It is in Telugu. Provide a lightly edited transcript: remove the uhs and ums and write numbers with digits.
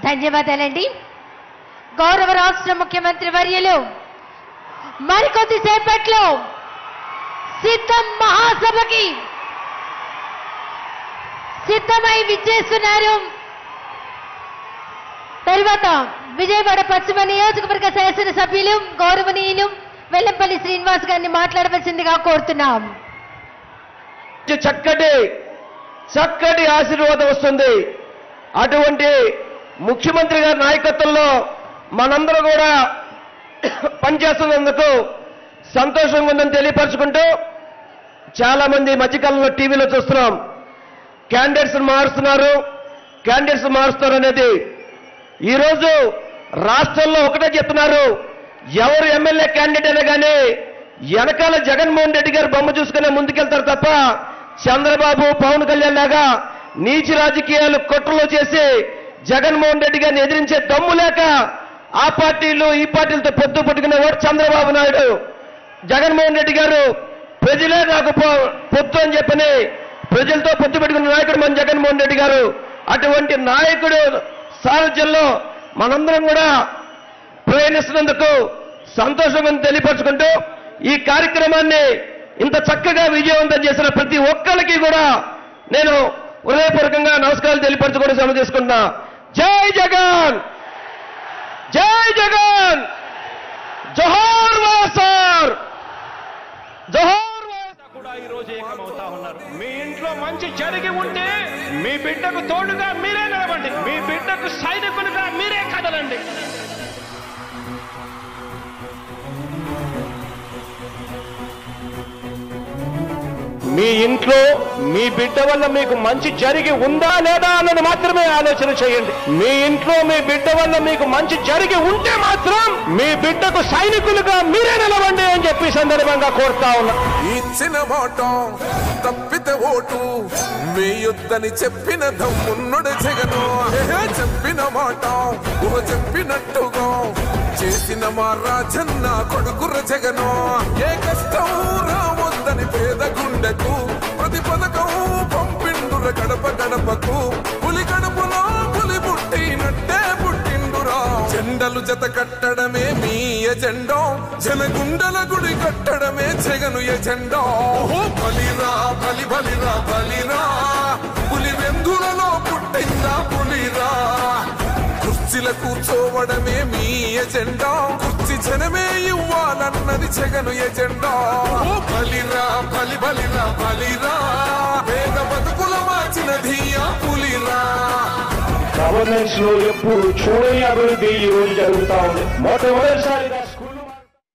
ధన్యవాదాలండి. గౌరవ రాష్ట్ర ముఖ్యమంత్రి వర్యులు మరికొద్దిసేపట్లో సిద్ధం మహాసభకి సిద్ధమై విచ్చేస్తున్నారు. తరువాత విజయవాడ పశ్చిమ నియోజకవర్గ శాసనసభ్యులు గౌరవనీయులు వెల్లంపల్లి శ్రీనివాస్ గారిని మాట్లాడవలసిందిగా కోరుతున్నాం. చక్కటి ఆశీర్వాదం వస్తుంది. అటువంటి ముఖ్యమంత్రి గారి నాయకత్వంలో మనందరూ కూడా పనిచేస్తున్నందుకు సంతోషంగా ఉందని తెలియపరచుకుంటూ, చాలా మంది మధ్యకాలంలో టీవీలో చూస్తున్నాం, క్యాండిడేట్స్ మారుస్తున్నారు అనేది. ఈరోజు రాష్ట్రంలో ఒకటే చెప్తున్నారు, ఎవరు ఎమ్మెల్యే క్యాండిడేట్ అయినా కానీ వెనకాల జగన్మోహన్ రెడ్డి గారు బొమ్మ చూసుకునే ముందుకెళ్తారు తప్ప చంద్రబాబు పవన్ కళ్యాణ్ లాగా నీచి రాజకీయాలు కుట్రలు చేసి జగన్మోహన్ రెడ్డి గారిని ఎదిరించే దమ్ము లేక ఆ పార్టీలు ఈ పార్టీలతో పొత్తు పట్టుకునే వాడు చంద్రబాబు నాయుడు. జగన్మోహన్ రెడ్డి గారు ప్రజలే నాకు పొత్తు అని చెప్పని ప్రజలతో పొత్తు పెట్టుకున్న నాయకుడు మన జగన్మోహన్ రెడ్డి గారు. అటువంటి నాయకుడు సారథ్యంలో మనందరం కూడా ప్రయాణిస్తున్నందుకు సంతోషంగా తెలియపరచుకుంటూ, ఈ కార్యక్రమాన్ని ఇంత చక్కగా విజయవంతం చేసిన ప్రతి ఒక్కరికి కూడా నేను హృదయపూర్వకంగా నమస్కారాలు తెలియపరచుకొని సెలవు తీసుకుంటున్నా. జై జగన్, జై జగన్, జోహార్ వైఎస్ఆర్, జోహార్ వైఎస్ఆర్. కూడా ఈ రోజు ఏకమవుతా ఉన్నారు. మీ ఇంట్లో మంచి జరిగి ఉంటే మీ బిడ్డకు తోడుగా మీరే నిలబండి, మీ బిడ్డకు సైనికులుగా మీరే కదలండి. మీ ఇంట్లో మీ బిడ్డ వల్ల మీకు మంచి జరిగి ఉందా లేదా అన్నది మాత్రమే ఆలోచన చేయండి. మీ ఇంట్లో మీ బిడ్డ వల్ల మీకు మంచి జరిగి ఉంటే మాత్రం మీ బిడ్డకు సైనికులుగా మీరే నిలవండి అని చెప్పి సందర్భంగా కోరుతా ఉన్నా. ఇచ్చిన మాట తప్పితే ఓటు వేయొద్దని చెప్పిన దమ్మున్నడు జగను. చెప్పిన మాట చెప్పినట్టుగా చేసిన మా రాజన్న కొడుకుర జగను. ఏ కష్టం రావద్దని పేద గుండెకు ప్రతి పథకం పంపిండుర గడప గడపకు. పులి గడపలో పులి పుట్టినట్టే పుట్టిండురా. జెండలు జత కట్టడమే మీ ఎజెండా, జనగుండల గుడి కట్టడమే జగను ఎజెండా. బలిరా బలి బలిరా బలిరా, పులి వెందులలో పుట్టిందా పులిరా. కుర్చీల కూర్చోవడమే మీ ఎజెండా, కుర్చీ జనమే ఇవ్వాలన్నది జగను ఎజెండా. బలిరా బలి బలిరా బలిరా, పేద బతుకుల మార్చినది ఆ పులిరా. గవర్నెన్స్ లో ఎప్పుడు చూడని అభివృద్ధి ఈ రోజు జరుగుతా ఉంది. మొట్టమొదటిసారిగా స్కూల్